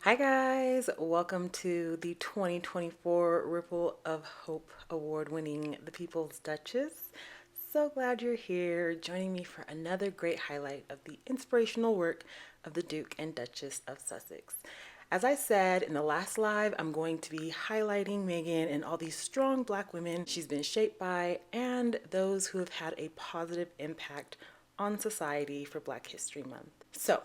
Hi guys, welcome to the 2024 Ripple of Hope Award winning The People's Duchess. So glad you're here joining me for another great highlight of the inspirational work of the Duke and Duchess of Sussex. As I said in the last live, I'm going to be highlighting Meghan and all these strong Black women she's been shaped by and those who have had a positive impact on society for Black History Month. So,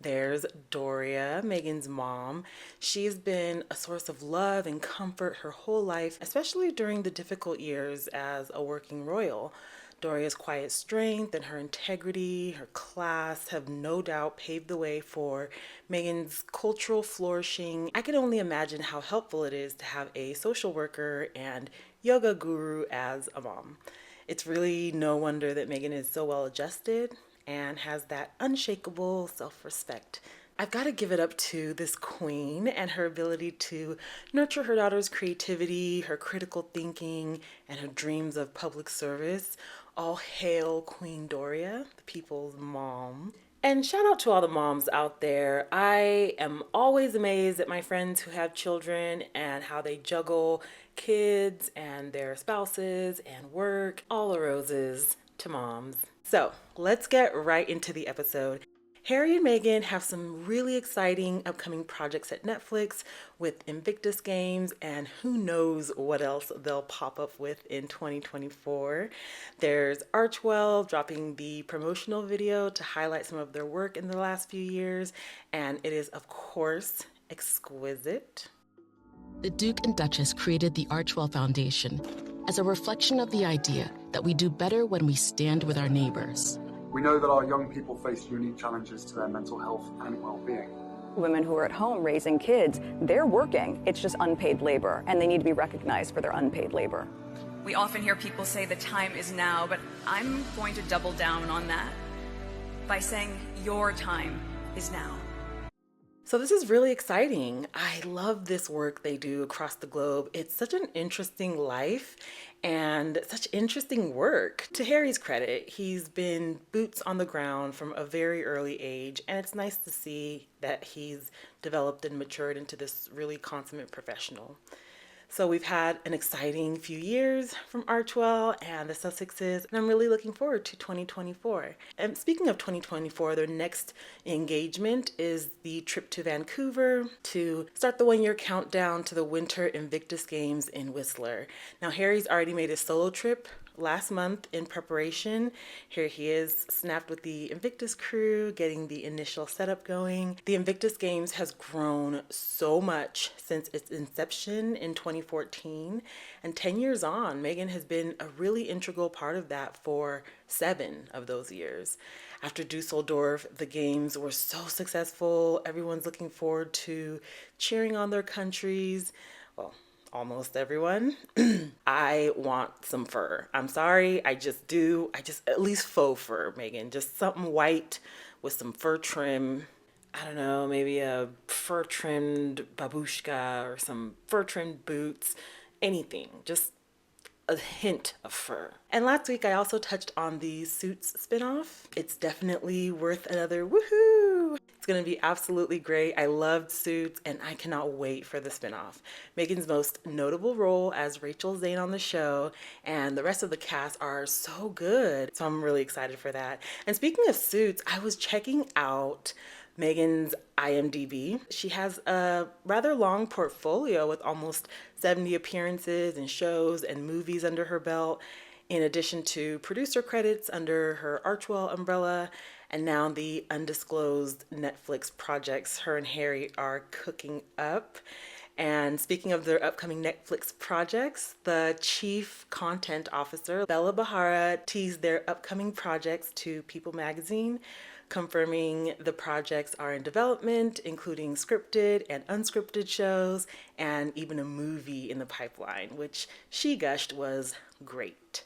there's Doria, Meghan's mom. She's been a source of love and comfort her whole life, especially during the difficult years as a working royal. Doria's quiet strength and her integrity, her class have no doubt paved the way for Meghan's cultural flourishing. I can only imagine how helpful it is to have a social worker and yoga guru as a mom. It's really no wonder that Meghan is so well adjusted and has that unshakable self respect. I've got to give it up to this queen and her ability to nurture her daughter's creativity, her critical thinking, and her dreams of public service. All hail Queen Doria, the people's mom. And shout out to all the moms out there. I am always amazed at my friends who have children and how they juggle kids and their spouses and work. All the roses to moms. So let's get right into the episode. Harry and Meghan have some really exciting upcoming projects at Netflix with Invictus games, and who knows what else they'll pop up with in 2024. There's Archwell dropping the promotional video to highlight some of their work in the last few years, and it is, of course, exquisite. The Duke and Duchess created the Archwell Foundation as a reflection of the idea that we do better when we stand with our neighbors. We know that our young people face unique challenges to their mental health and well-being. Women who are at home raising kids, they're working. It's just unpaid labor, and they need to be recognized for their unpaid labor. We often hear people say the time is now, but I'm going to double down on that by saying your time is now. So this is really exciting. I love this work they do across the globe. It's such an interesting life and such interesting work. To Harry's credit, he's been boots on the ground from a very early age, and it's nice to see that he's developed and matured into this really consummate professional. So we've had an exciting few years from Archwell and the Sussexes, and I'm really looking forward to 2024. And speaking of 2024, their next engagement is the trip to Vancouver to start the one-year countdown to the Winter Invictus Games in Whistler. Now, Harry's already made a solo trip last month in preparation. Here he is, snapped with the Invictus crew, getting the initial setup going. The Invictus Games has grown so much since its inception in 2014, and 10 years on, Meghan has been a really integral part of that for 7 of those years. After Dusseldorf, the games were so successful. Everyone's looking forward to cheering on their countries. Well, almost everyone. I want some fur. I'm sorry, I just do. I just, at least faux fur, Meghan. Just something white with some fur trim. I don't know, maybe a fur trimmed babushka or some fur trimmed boots. Anything. Just a hint of fur. And last week I also touched on the Suits spinoff. It's definitely worth another woohoo. It's gonna be absolutely great. I loved Suits and I cannot wait for the spinoff. Meghan's most notable role as Rachel Zane on the show, and the rest of the cast are so good. So I'm really excited for that. And speaking of Suits, I was checking out Meghan's IMDb. She has a rather long portfolio with almost 70 appearances in shows and movies under her belt, in addition to producer credits under her Archwell umbrella, and now the undisclosed Netflix projects her and Harry are cooking up. And speaking of their upcoming Netflix projects, the chief content officer, Bella Bahara, teased their upcoming projects to People magazine, confirming the projects are in development, including scripted and unscripted shows, and even a movie in the pipeline, which she gushed was great.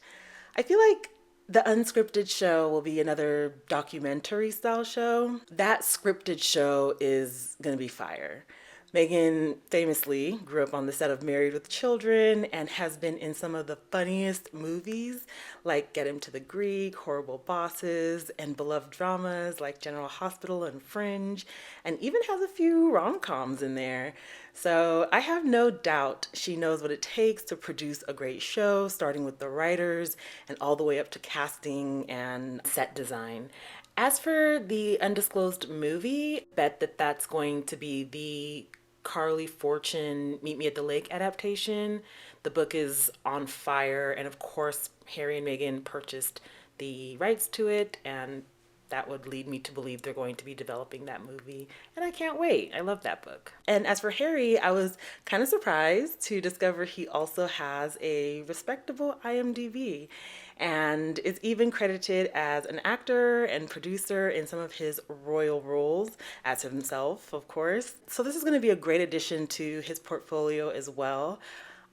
I feel like the unscripted show will be another documentary style show. That scripted show is gonna be fire. Meghan famously grew up on the set of Married with Children and has been in some of the funniest movies like Get Him to the Greek, Horrible Bosses, and beloved dramas like General Hospital and Fringe, and even has a few rom-coms in there. So I have no doubt she knows what it takes to produce a great show, starting with the writers and all the way up to casting and set design. As for the undisclosed movie, bet that that's going to be the Carly Fortune Meet Me at the Lake adaptation. The book is on fire, and of course, Harry and Meghan purchased the rights to it, and that would lead me to believe they're going to be developing that movie. And I can't wait. I love that book. And as for Harry, I was kind of surprised to discover he also has a respectable IMDb and is even credited as an actor and producer in some of his royal roles, as himself, of course. So this is going to be a great addition to his portfolio as well.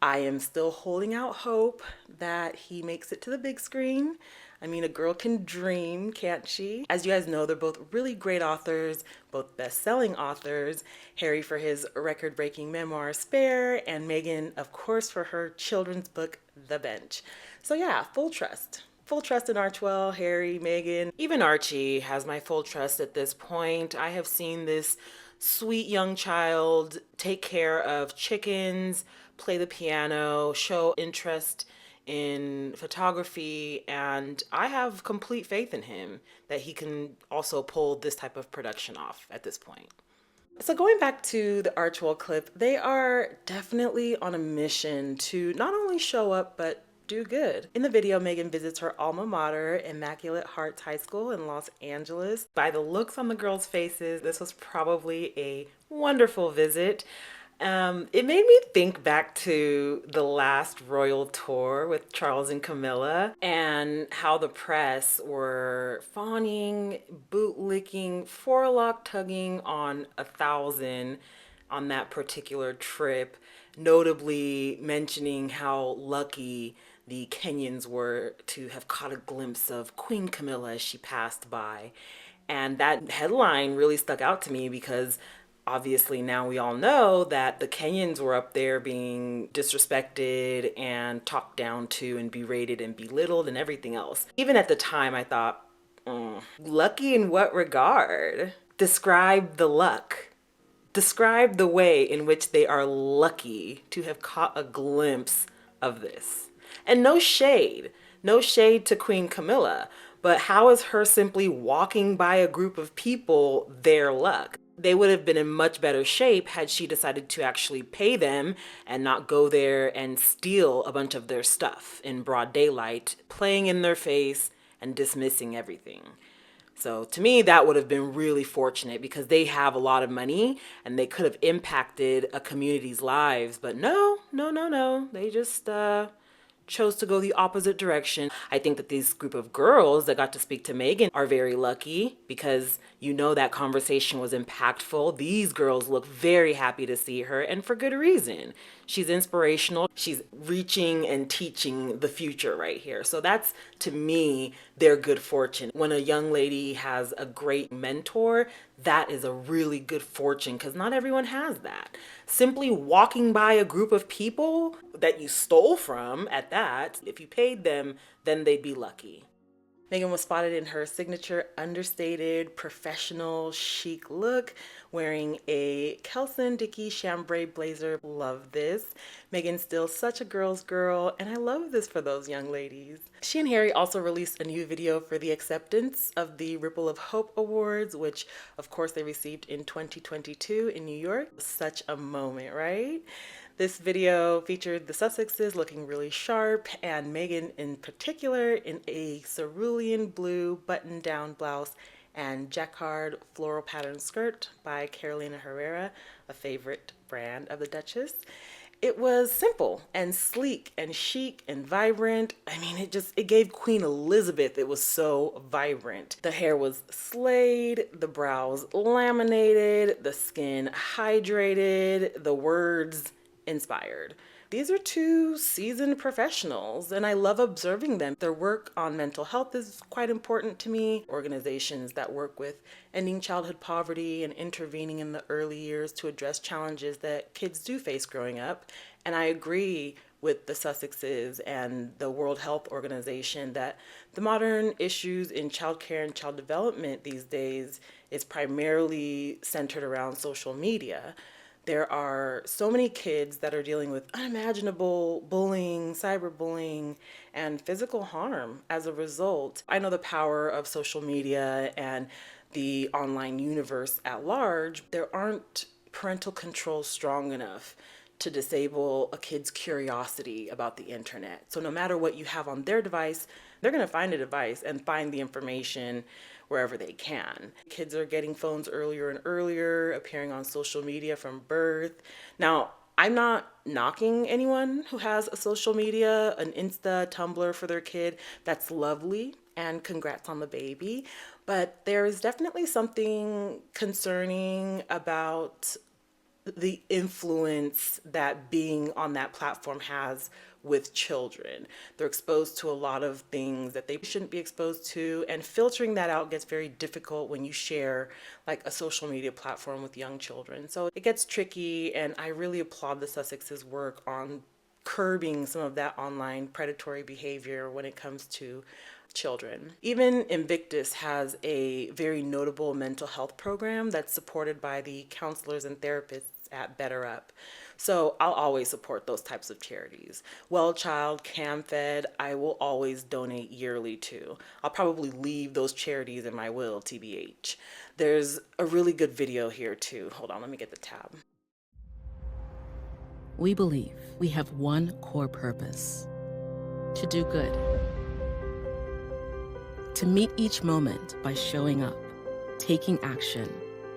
I am still holding out hope that he makes it to the big screen. I mean, a girl can dream, can't she? As you guys know, they're both really great authors, both best-selling authors. Harry for his record-breaking memoir, Spare, and Meghan, of course, for her children's book, The Bench. So yeah, full trust. Full trust in Archwell, Harry, Meghan. Even Archie has my full trust at this point. I have seen this sweet young child take care of chickens, play the piano, show interest in photography, and I have complete faith in him that he can also pull this type of production off at this point. So going back to the Archwell clip, they are definitely on a mission to not only show up, but do good. In the video, Meghan visits her alma mater, Immaculate Hearts High School in Los Angeles. By the looks on the girls' faces, this was probably a wonderful visit. It made me think back to the last royal tour with Charles and Camilla and how the press were fawning, bootlicking, forelock tugging on 1,000 on that particular trip, notably mentioning how lucky the Kenyans were to have caught a glimpse of Queen Camilla as she passed by. And that headline really stuck out to me because obviously now we all know that the Kenyans were up there being disrespected and talked down to and berated and belittled and everything else. Even at the time I thought, lucky in what regard? Describe the luck. Describe the way in which they are lucky to have caught a glimpse of this. And no shade to Queen Camilla, but how is her simply walking by a group of people their luck? They would have been in much better shape had she decided to actually pay them and not go there and steal a bunch of their stuff in broad daylight, playing in their face and dismissing everything. So to me, that would have been really fortunate because they have a lot of money and they could have impacted a community's lives. But no. They just chose to go the opposite direction. I think that these group of girls that got to speak to Meghan are very lucky because you know that conversation was impactful. These girls look very happy to see her, and for good reason. She's inspirational. She's reaching and teaching the future right here. So that's, to me, their good fortune. When a young lady has a great mentor, that is a really good fortune because not everyone has that. Simply walking by a group of people that you stole from at that, if you paid them, then they'd be lucky. Meghan was spotted in her signature understated, professional, chic look, wearing a Kelson Dickey chambray blazer. Love this. Meghan's still such a girl's girl, and I love this for those young ladies. She and Harry also released a new video for the acceptance of the Ripple of Hope Awards, which of course they received in 2022 in New York. Such a moment, right? This video featured the Sussexes looking really sharp and Meghan in particular in a cerulean blue button-down blouse and jacquard floral pattern skirt by Carolina Herrera, a favorite brand of the Duchess. It was simple and sleek and chic and vibrant. I mean, it gave Queen Elizabeth. It was so vibrant. The hair was slayed, the brows laminated, the skin hydrated, the words inspired. These are two seasoned professionals, and I love observing them. Their work on mental health is quite important to me. Organizations that work with ending childhood poverty and intervening in the early years to address challenges that kids do face growing up. And I agree with the Sussexes and the World Health Organization that the modern issues in childcare and child development these days is primarily centered around social media. There are so many kids that are dealing with unimaginable bullying, cyberbullying, and physical harm as a result. I know the power of social media and the online universe at large. There aren't parental controls strong enough to disable a kid's curiosity about the internet. So no matter what you have on their device, they're going to find a device and find the information wherever they can. Kids are getting phones earlier and earlier, appearing on social media from birth. Now, I'm not knocking anyone who has a social media, an Insta, Tumblr for their kid. That's lovely, and congrats on the baby. But there is definitely something concerning about the influence that being on that platform has with children. They're exposed to a lot of things that they shouldn't be exposed to, and filtering that out gets very difficult when you share like a social media platform with young children. So it gets tricky, and I really applaud the Sussexes' work on curbing some of that online predatory behavior when it comes to children. Even Invictus has a very notable mental health program that's supported by the counselors and therapists at Better Up. So I'll always support those types of charities. Well Child, CamFed, I will always donate yearly to. I'll probably leave those charities in my will, TBH. There's a really good video here too. Hold on, let me get the tab. We believe we have one core purpose: to do good. To meet each moment by showing up, taking action,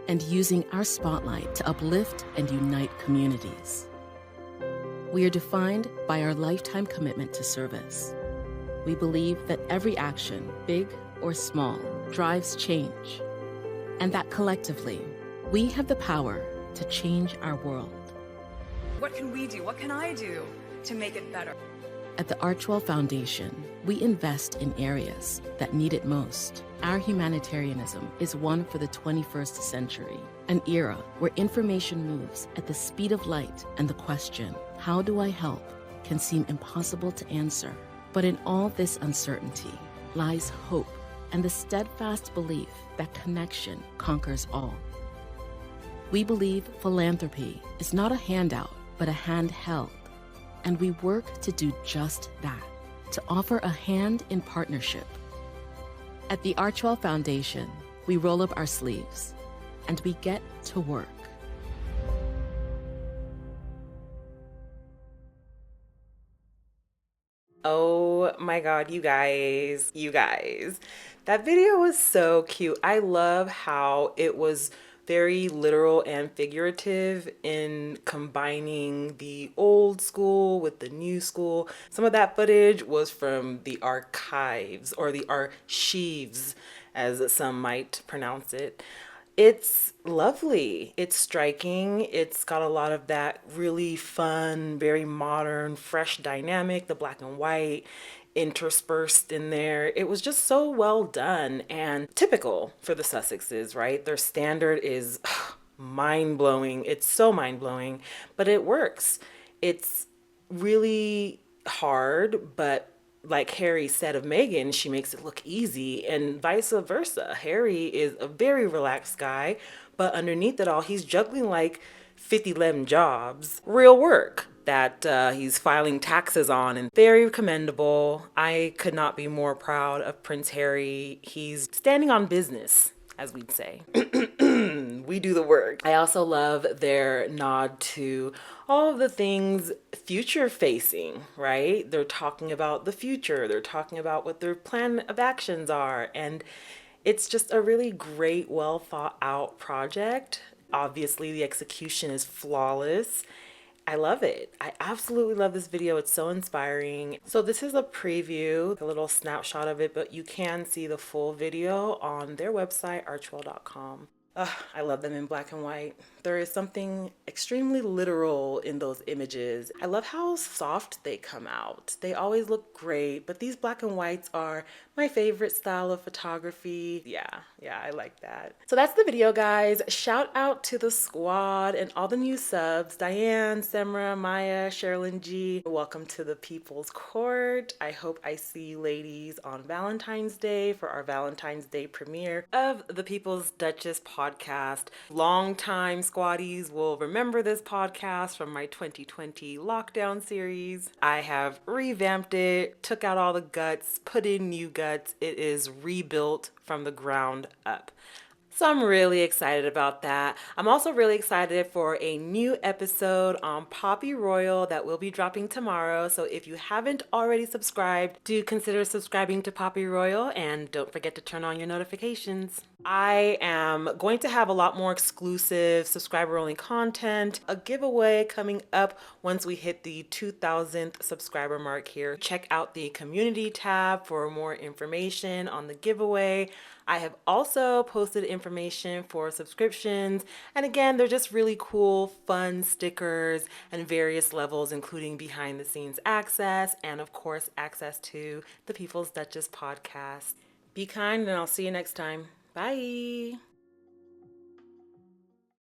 and using our spotlight to uplift and unite communities. We are defined by our lifetime commitment to service. We believe that every action, big or small, drives change, and that collectively, we have the power to change our world. What can we do? What can I do to make it better? At the Archwell Foundation, we invest in areas that need it most. Our humanitarianism is one for the 21st century, an era where information moves at the speed of light, and the question, how do I help, can seem impossible to answer. But in all this uncertainty lies hope and the steadfast belief that connection conquers all. We believe philanthropy is not a handout, but a hand held. And we work to do just that, to offer a hand in partnership. At the Archwell Foundation, we roll up our sleeves and we get to work. Oh my God, you guys. That video was so cute. I love how it was very literal and figurative in combining the old school with the new school. Some of that footage was from the archives, or the archives, as some might pronounce it. It's lovely. It's striking. It's got a lot of that really fun, very modern, fresh dynamic, the black and white interspersed in there. It was just so well done and typical for the Sussexes, right? Their standard is mind-blowing. It's so mind-blowing, but it works. It's really hard, but like Harry said of Megan, she makes it look easy, and vice versa. Harry is a very relaxed guy, but underneath it all, he's juggling like 50 lemon jobs, real work that he's filing taxes on, and very commendable. I could not be more proud of Prince Harry. He's standing on business, as we'd say. We do the work. I also love their nod to all of the things future facing, right? They're talking about the future. They're talking about what their plan of actions are. And it's just a really great, well thought out project. Obviously, the execution is flawless. I love it. I absolutely love this video. It's so inspiring. So this is a preview, a little snapshot of it, but you can see the full video on their website, archwell.com. Ugh, I love them in black and white. There is something extremely literal in those images. I love how soft they come out. They always look great, but these black and whites are my favorite style of photography. Yeah, I like that. So that's the video, guys. Shout out to the squad and all the new subs. Diane, Semra, Maya, Sherilyn G. Welcome to the People's Court. I hope I see you ladies on Valentine's Day for our Valentine's Day premiere of the People's Duchess podcast. Longtime squaddies will remember this podcast from my 2020 lockdown series. I have revamped it, took out all the guts, put in new guts. It is rebuilt from the ground up. So I'm really excited about that. I'm also really excited for a new episode on Poppy Royal that will be dropping tomorrow. So if you haven't already subscribed, do consider subscribing to Poppy Royal and don't forget to turn on your notifications. I am going to have a lot more exclusive subscriber-only content, a giveaway coming up once we hit the 2,000th subscriber mark here. Check out the community tab for more information on the giveaway. I have also posted information for subscriptions, and again, they're just really cool, fun stickers and various levels, including behind the scenes access and of course access to the People's Duchess podcast. Be kind and I'll see you next time. Bye.